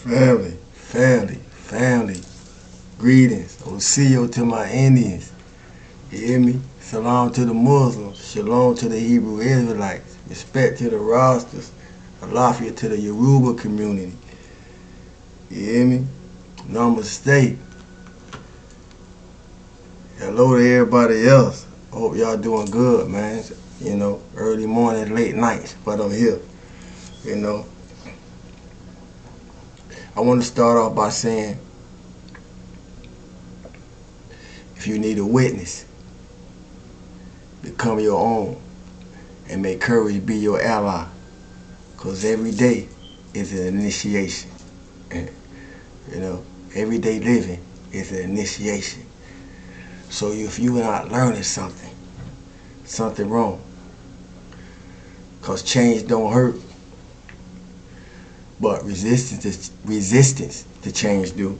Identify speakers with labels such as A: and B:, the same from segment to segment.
A: Family. Greetings. Oseo to my Indians. You hear me? Salam to the Muslims. Shalom to the Hebrew Israelites. Respect to the Rastas. Alafia to the Yoruba community. You hear me? Namaste. Hello to everybody else. Hope y'all doing good, man. You know, early morning, late nights, but I'm here. You know, I want to start off by saying, if you need a witness, become your own and make courage be your ally. Because every day is an initiation. You know, everyday living is an initiation. So if you are not learning something wrong. Because change don't hurt, but resistance to change do.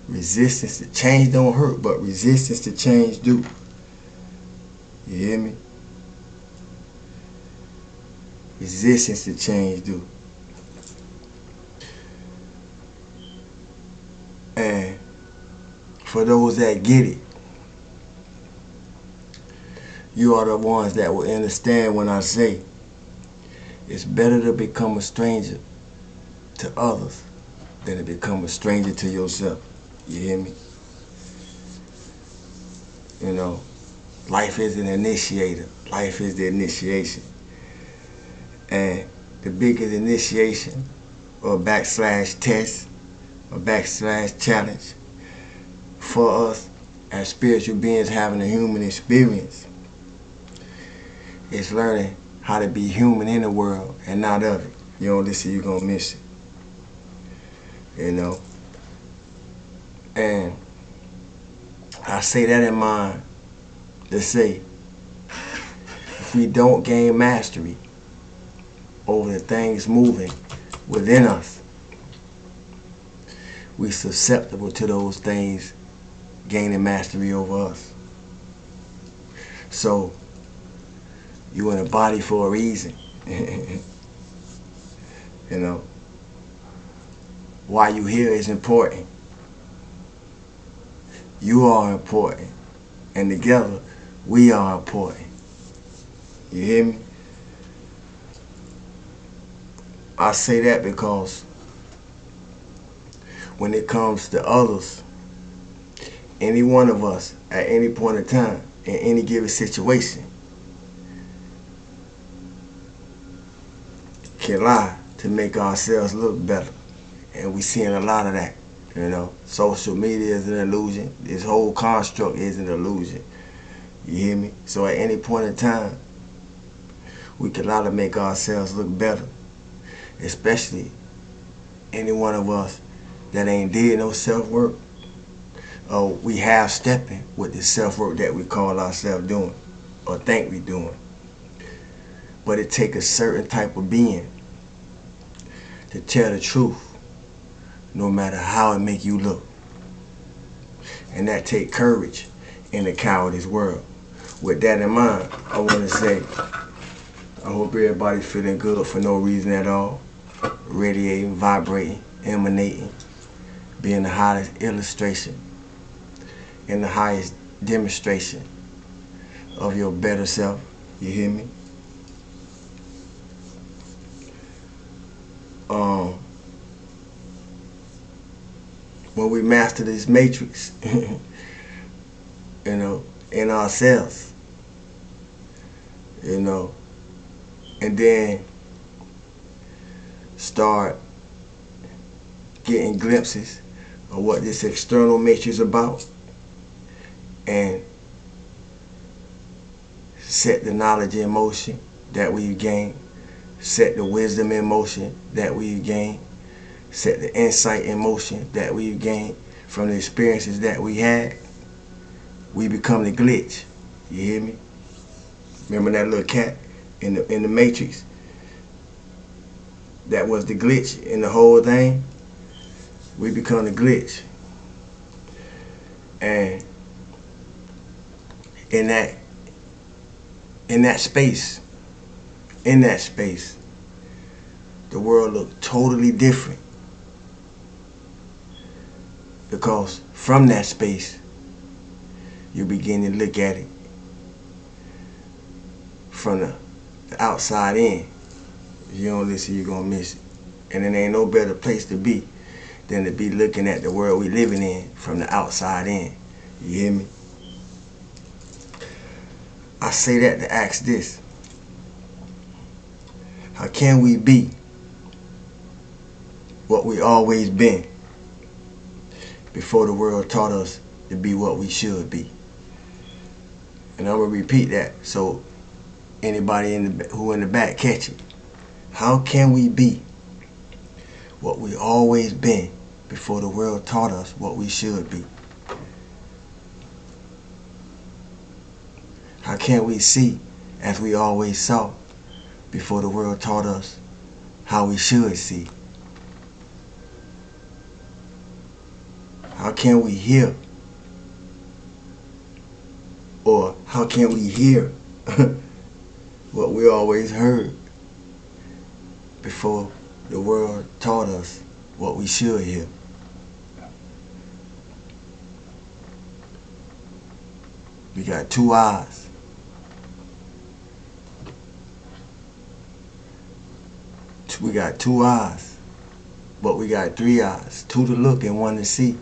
A: Resistance to change don't hurt, but resistance to change do. You hear me? Resistance to change do. And for those that get it, you are the ones that will understand when I say it's better to become a stranger to others than to become a stranger to yourself. You hear me? You know, life is an initiator. Life is the initiation. And the biggest initiation or backslash test or backslash challenge for us as spiritual beings having a human experience is learning how to be human in the world and not of it. You don't listen, you're going to miss it. You know? And I say that in mind to say, if we don't gain mastery over the things moving within us, we're susceptible to those things gaining mastery over us. So, you in a body for a reason. You know, why you here is important. You are important. And together, we are important. You hear me? I say that because when it comes to others, any one of us at any point in time, in any given situation, can lie to make ourselves look better. And we're seeing a lot of that. You know, social media is an illusion. This whole construct is an illusion. You hear me? So at any point in time, we can lie to make ourselves look better. Especially any one of us that ain't did no self-work. Or we half stepping with the self-work that we call ourselves doing or think we doing. But it takes a certain type of being to tell the truth, no matter how it make you look. And that take courage in a coward's world. With that in mind, I want to say, I hope everybody's feeling good for no reason at all. Radiating, vibrating, emanating, being the highest illustration and the highest demonstration of your better self. You hear me? When we master this matrix, you know, in ourselves, you know, and then start getting glimpses of what this external matrix is about and set the knowledge in motion that we've gained, set the wisdom in motion that we've gained, set the insight in motion that we've gained from the experiences that we had, we become the glitch. You hear me? Remember that little cat in the Matrix? That was the glitch in the whole thing. We become the glitch. And in that space, the the world look totally different. Because from that space, you begin to look at it from the outside in. If you don't listen, you're going to miss it. And it ain't no better place to be than to be looking at the world we living in from the outside in. You hear me? I say that to ask this. How can we be what we always been before the world taught us to be what we should be? And I'm going to repeat that so anybody who in the back catch it. How can we be what we always been before the world taught us what we should be? How can we see as we always saw before the world taught us how we should see? How can we hear? Or how can we hear what we always heard before the world taught us what we should hear? We got two eyes. We got two eyes, but we got three eyes. Two to look and one to see.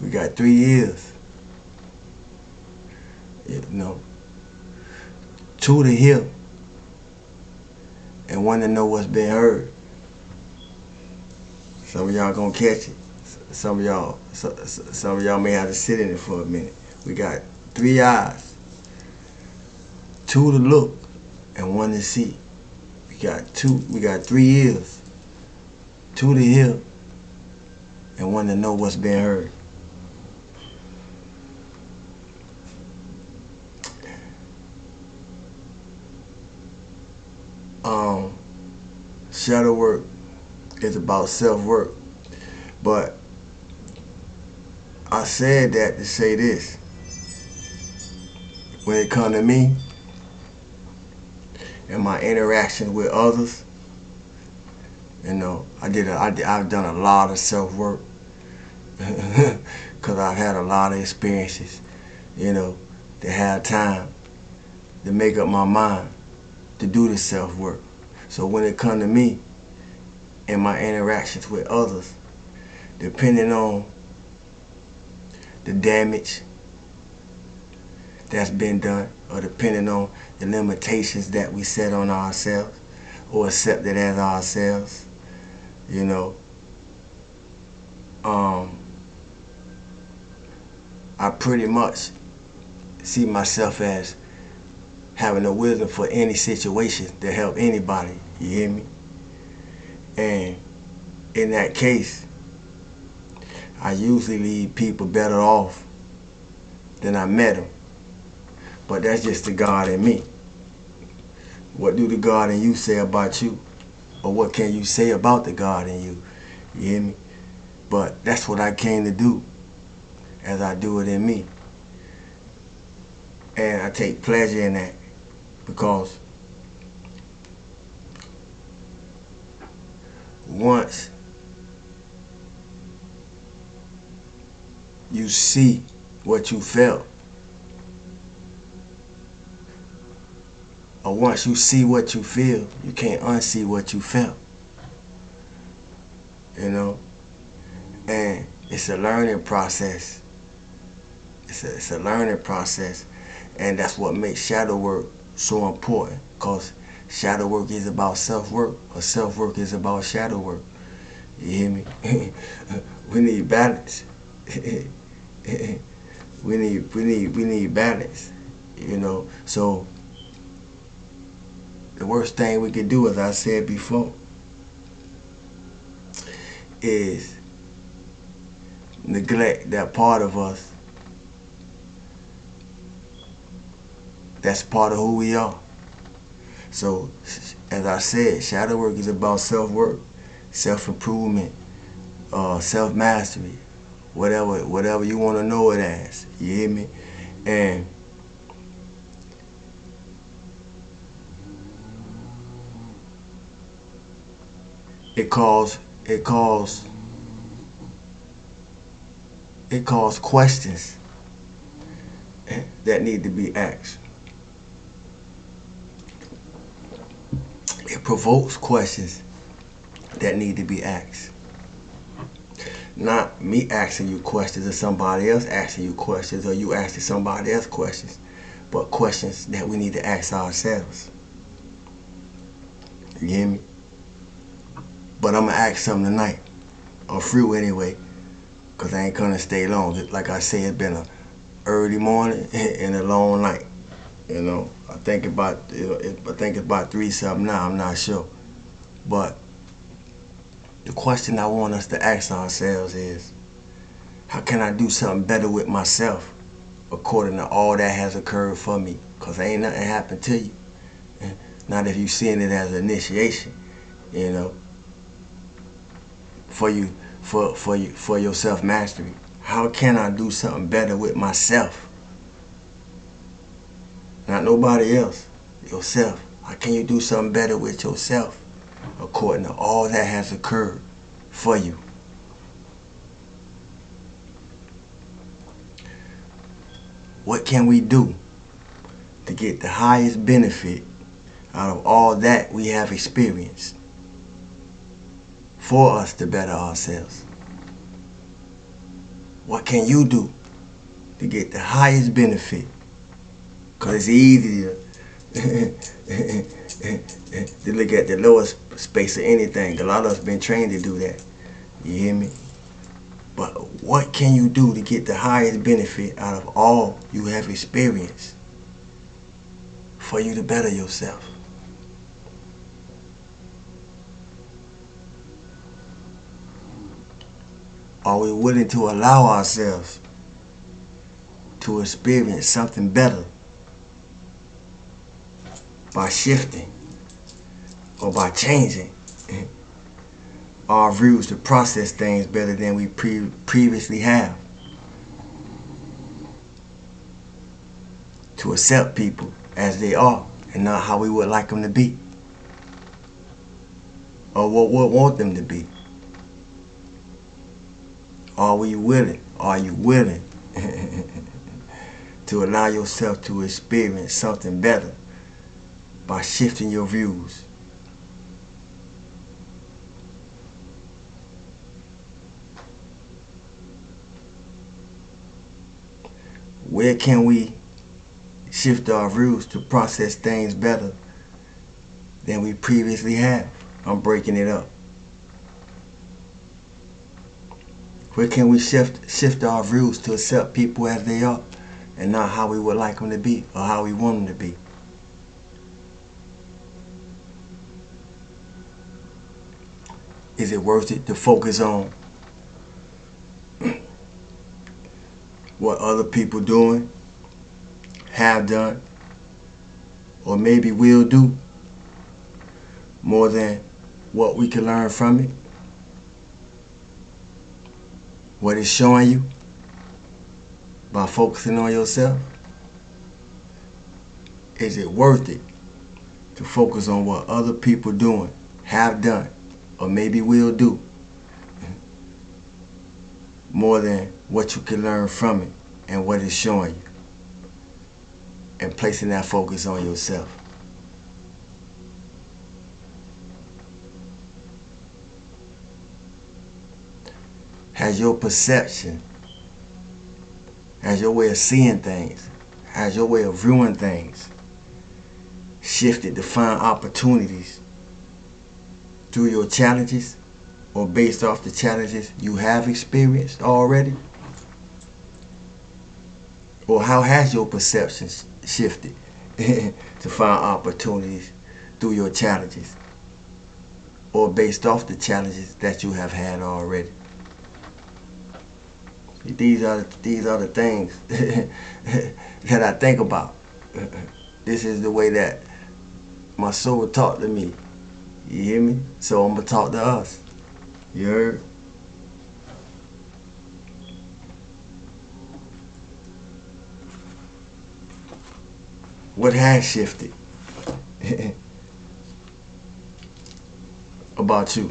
A: We got 3 ears. You know, 2 to hear and 1 to know what's been heard. Some of y'all gonna catch it. Some of y'all may have to sit in it for a minute. We got 3 eyes, 2 to look and 1 to see. We got 3 ears, 2 to hear and 1 to know what's been heard. Shadow work is about self-work. But I said that to say this. When it comes to me and my interaction with others, you know, I've done a lot of self-work because I've had a lot of experiences, you know, to have time to make up my mind to do the self-work. So when it comes to me and my interactions with others, depending on the damage that's been done, or depending on the limitations that we set on ourselves or accepted as ourselves, you know, I pretty much see myself as having the wisdom for any situation to help anybody, you hear me? And in that case, I usually leave people better off than I met them. But that's just the God in me. What do the God in you say about you? Or what can you say about the God in you? You hear me? But that's what I came to do, as I do it in me. And I take pleasure in that, because once you see what you felt, or once you see what you feel, you can't unsee what you felt. You know? And it's a learning process. It's a learning process. And that's what makes shadow work so important. Because shadow work is about self-work, or self-work is about shadow work. You hear me? We need balance. we need balance. You know? So the worst thing we can do, as I said before, is neglect that part of us that's part of who we are. So, as I said, shadow work is about self-work, self-improvement, self-mastery, whatever you want to know it as. You hear me? And It calls it calls it calls questions that need to be asked. It provokes questions that need to be asked. Not me asking you questions or somebody else asking you questions or you asking somebody else questions, but questions that we need to ask ourselves. You hear me? But I'm going to ask something tonight. I'm through anyway, because I ain't going to stay long. Like I say, it's been a early morning and a long night. You know, I think it's about 3 something now. I'm not sure. But the question I want us to ask ourselves is, how can I do something better with myself according to all that has occurred for me? Because ain't nothing happened to you. Not if you seeing it as an initiation, you know, for your self-mastery. How can I do something better with myself? Not nobody else. Yourself. How can you do something better with yourself according to all that has occurred for you? What can we do to get the highest benefit out of all that we have experienced for us to better ourselves? What can you do to get the highest benefit? Because it's easier to look at the lowest space of anything. A lot of us been trained to do that. You hear me? But what can you do to get the highest benefit out of all you have experienced for you to better yourself? Are we willing to allow ourselves to experience something better by shifting or by changing our views to process things better than we previously have? To accept people as they are and not how we would like them to be or what we want them to be. Are you willing to allow yourself to experience something better by shifting your views? Where can we shift our views to process things better than we previously have? I'm breaking it up. Where can we shift our views to accept people as they are and not how we would like them to be or how we want them to be? Is it worth it to focus on what other people doing, have done, or maybe will do more than what we can learn from it? What it's showing you by focusing on yourself? Is it worth it to focus on what other people doing, have done, or maybe will do more than what you can learn from it and what it's showing you, and placing that focus on yourself? Has your perception, has your way of seeing things, has your way of viewing things shifted to find opportunities through your challenges or based off the challenges you have experienced already? Or how has your perception shifted to find opportunities through your challenges or based off the challenges that you have had already? These are the things that I think about. This is the way that my soul talked to me. You hear me? So I'm going to talk to us. You heard? What has shifted about you?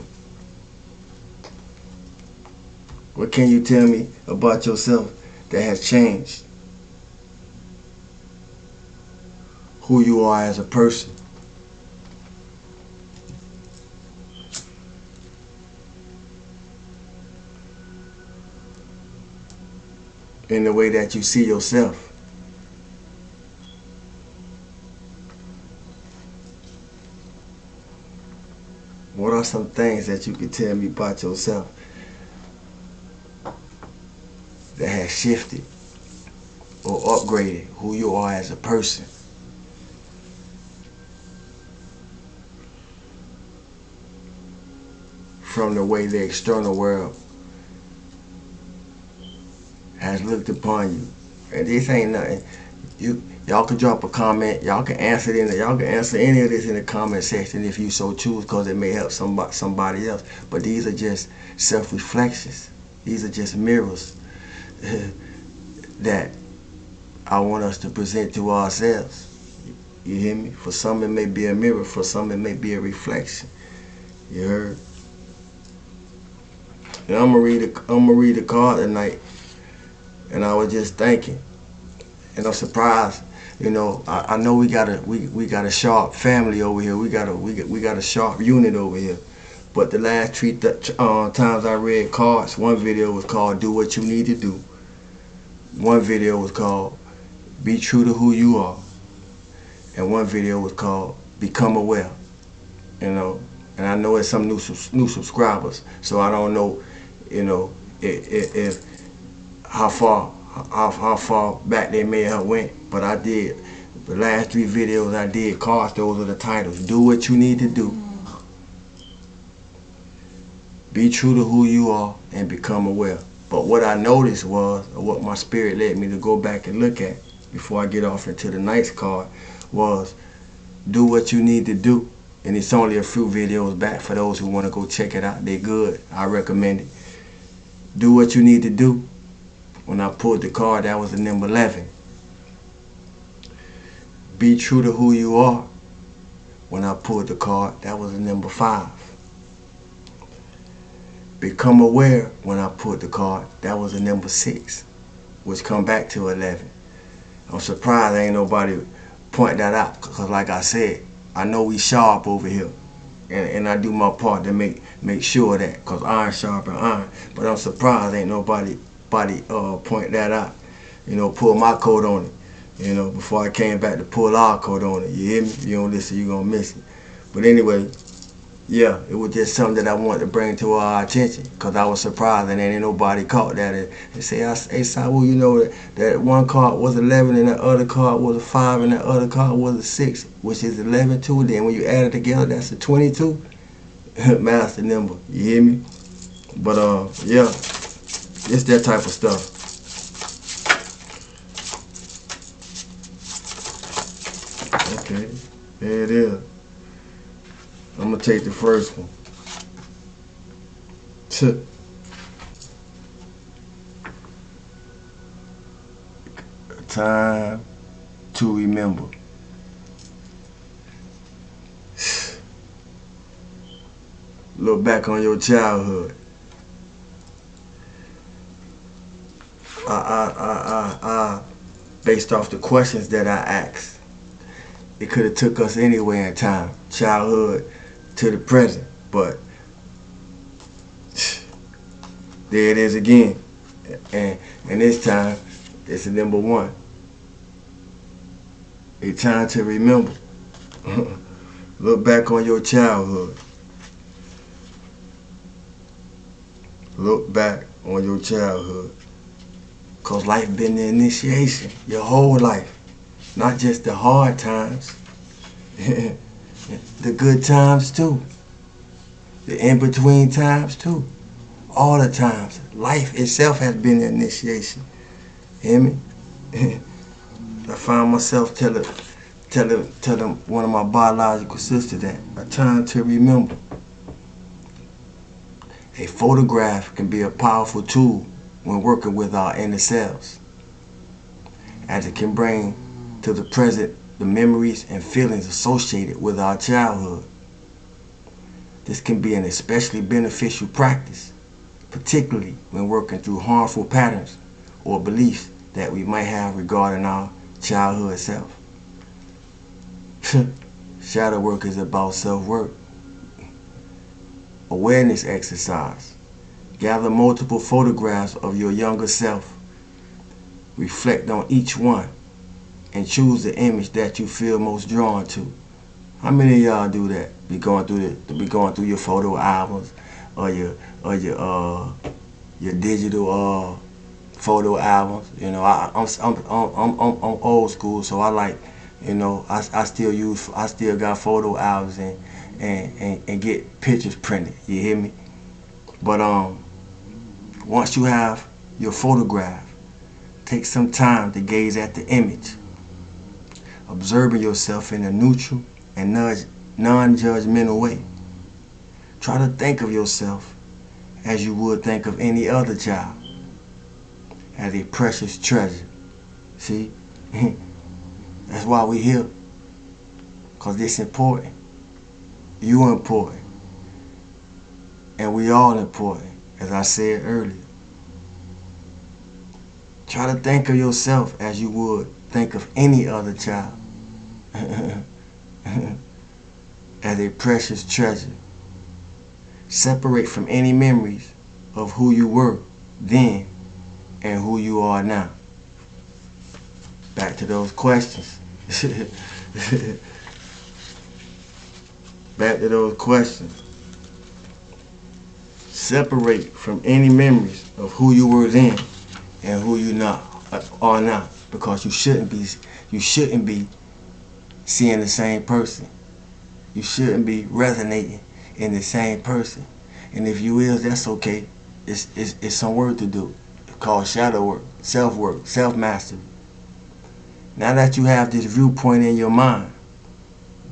A: What can you tell me about yourself that has changed who you are as a person? In the way that you see yourself. What are some things that you could tell me about yourself that has shifted or upgraded who you are as a person? From the way the external world has looked upon you. And this ain't nothing. Y'all can drop a comment. Y'all can answer it y'all can answer any of this in the comment section if you so choose, because it may help somebody else. But these are just self-reflections. These are just mirrors that I want us to present to ourselves. You hear me? For some it may be a mirror, for some it may be a reflection. You heard? And I'm gonna read a card tonight. And I was just thinking, and I'm surprised. You know, I know we got a sharp family over here. We got a sharp unit over here. But the last three times I read cards, one video was called "Do What You Need to Do." One video was called "Be True to Who You Are," and one video was called "Become Aware." You know, and I know it's some new subscribers, so I don't know, you know, if how far back they may have went, but I did. The last three videos I did, cards, those are the titles. Do what you need to do. Be true to who you are and become aware. But what I noticed was, or what my spirit led me to go back and look at before I get off into the next card, was do what you need to do. And it's only a few videos back for those who want to go check it out. They're good. I recommend it. Do what you need to do. When I pulled the card, that was the number 11. Be true to who you are. When I pulled the card, that was the number 5. Become aware. When I pulled the card, that was the number 6, which come back to 11. I'm surprised ain't nobody point that out, because like I said, I know we sharp over here. And I do my part to make sure that, because iron sharpen iron. But I'm surprised ain't nobody point that out. You know, pull my coat on it. You know, before I came back to pull our coat on it. You hear me? If you don't listen, you're going to miss it. But anyway, yeah, it was just something that I wanted to bring to our attention, because I was surprised and ain't nobody caught that. And say, hey, Saul, you know that one card was 11 and that other card was a 5 and that other card was a 6, which is 11 too. Then when you add it together, that's a 22. Master number. You hear me? But, yeah, it's that type of stuff. Okay, there it is. I'm going to take the first one. Time to remember. Look back on your childhood. Based off the questions that I asked, it could have took us anywhere in time, childhood to the present, but there it is again, and this time it's the number 1. A time to remember. Look back on your childhood. Look back on your childhood, because life been the initiation, your whole life, not just the hard times. The good times too. The in-between times too. All the times. Life itself has been an initiation. Hear me? I found myself telling one of my biological sisters that a time to remember. A photograph can be a powerful tool when working with our inner selves, as it can bring to the present the memories and feelings associated with our childhood. This can be an especially beneficial practice, particularly when working through harmful patterns or beliefs that we might have regarding our childhood self. Shadow work is about self-work. Awareness exercise. Gather multiple photographs of your younger self. Reflect on each one and choose the image that you feel most drawn to. How many of y'all do that? Be going through your photo albums or your digital photo albums. You know, I'm old school, so I like, you know, I still got photo albums and get pictures printed. You hear me? But once you have your photograph, take some time to gaze at the image, observing yourself in a neutral and non-judgmental way. Try to think of yourself as you would think of any other child, as a precious treasure. See? That's why we here. Because it's important. You important. And we all important, as I said earlier. Try to think of yourself as you would think of any other child. As a precious treasure. Separate from any memories of who you were then and who you are now. Back to those questions. Back to those questions. Separate from any memories of who you were then and who you are now, because you shouldn't be seeing the same person. You shouldn't be resonating in the same person. And if you is, that's okay. It's some work to do. It's called shadow work, self-mastery. Now that you have this viewpoint in your mind,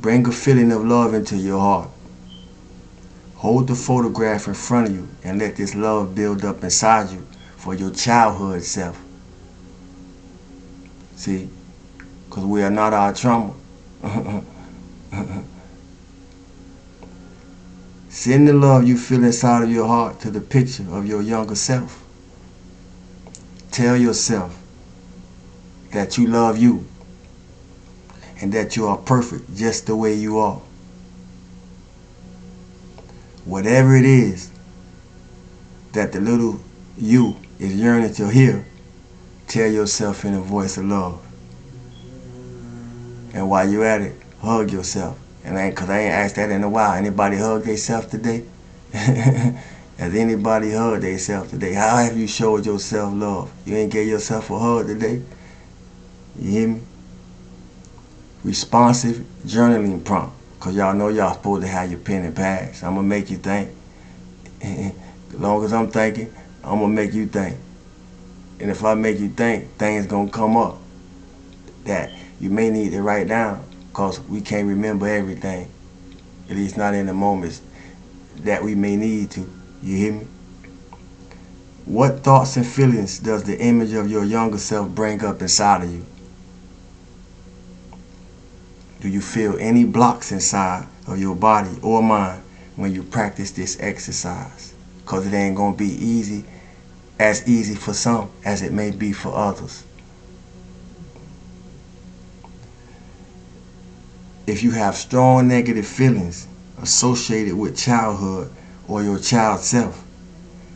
A: bring a feeling of love into your heart. Hold the photograph in front of you and let this love build up inside you for your childhood self. See? Because we are not our trauma. Send the love you feel inside of your heart to the picture of your younger self. Tell yourself that you love you and that you are perfect just the way you are. Whatever it is that the little you is yearning to hear, tell yourself in a voice of love. And while you're at it, hug yourself. And because I ain't asked that in a while. Anybody hug themselves today? Has anybody hugged themselves today? How have you showed yourself love? You ain't gave yourself a hug today? You hear me? Responsive journaling prompt. Because y'all know y'all supposed to have your pen and pad. So I'm going to make you think. As long as I'm thinking, I'm going to make you think. And if I make you think, things going to come up that you may need to write down. Because we can't remember everything. At least not in the moments that we may need to. You hear me? What thoughts and feelings does the image of your younger self bring up inside of you? Do you feel any blocks inside of your body or mind when you practice this exercise? Because it ain't going to be as easy for some as it may be for others. If you have strong negative feelings associated with childhood or your child self,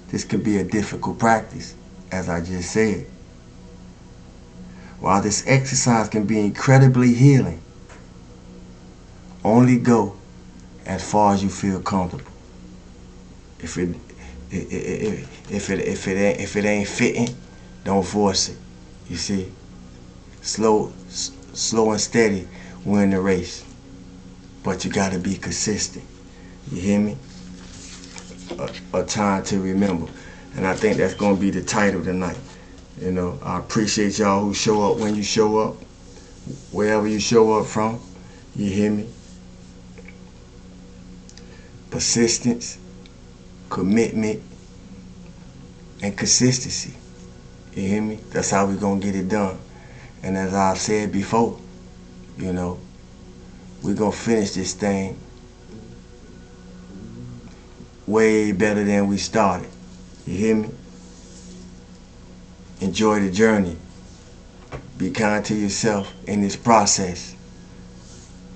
A: this can be a difficult practice, as I just said. While this exercise can be incredibly healing, only go as far as you feel comfortable. If it ain't fitting, don't force it. You see, slow and steady win the race, but you got to be consistent. You hear me? A time to remember, and I think that's going to be the title tonight. You know, I appreciate y'all who show up when you show up, wherever you show up from. You hear me? Persistence, commitment, and consistency. You hear me? That's how we're going to get it done. And as I've said before, you know, we're going to finish this thing way better than we started. You hear me? Enjoy the journey. Be kind to yourself in this process.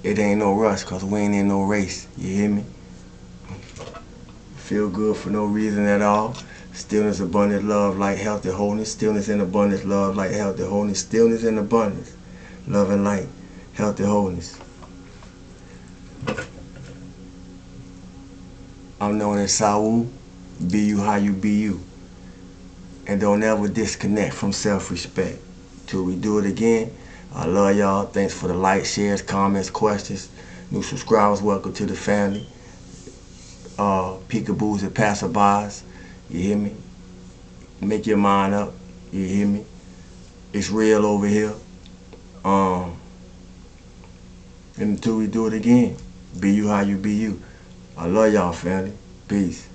A: It ain't no rush, cause we ain't in no race. You hear me? Feel good for no reason at all. Stillness, abundance, love, light, health, and wholeness. Stillness and abundance, love, light, health, and wholeness. Stillness and abundance, love and light, health, and wholeness. I'm known as Saul. Be you how you be you. And don't ever disconnect from self-respect. Till we do it again, I love y'all. Thanks for the likes, shares, comments, questions. New subscribers, welcome to the family. Peekaboos and passerbys. You hear me? Make your mind up. You hear me? It's real over here. And until we do it again, be you how you be you. I love y'all, family. Peace.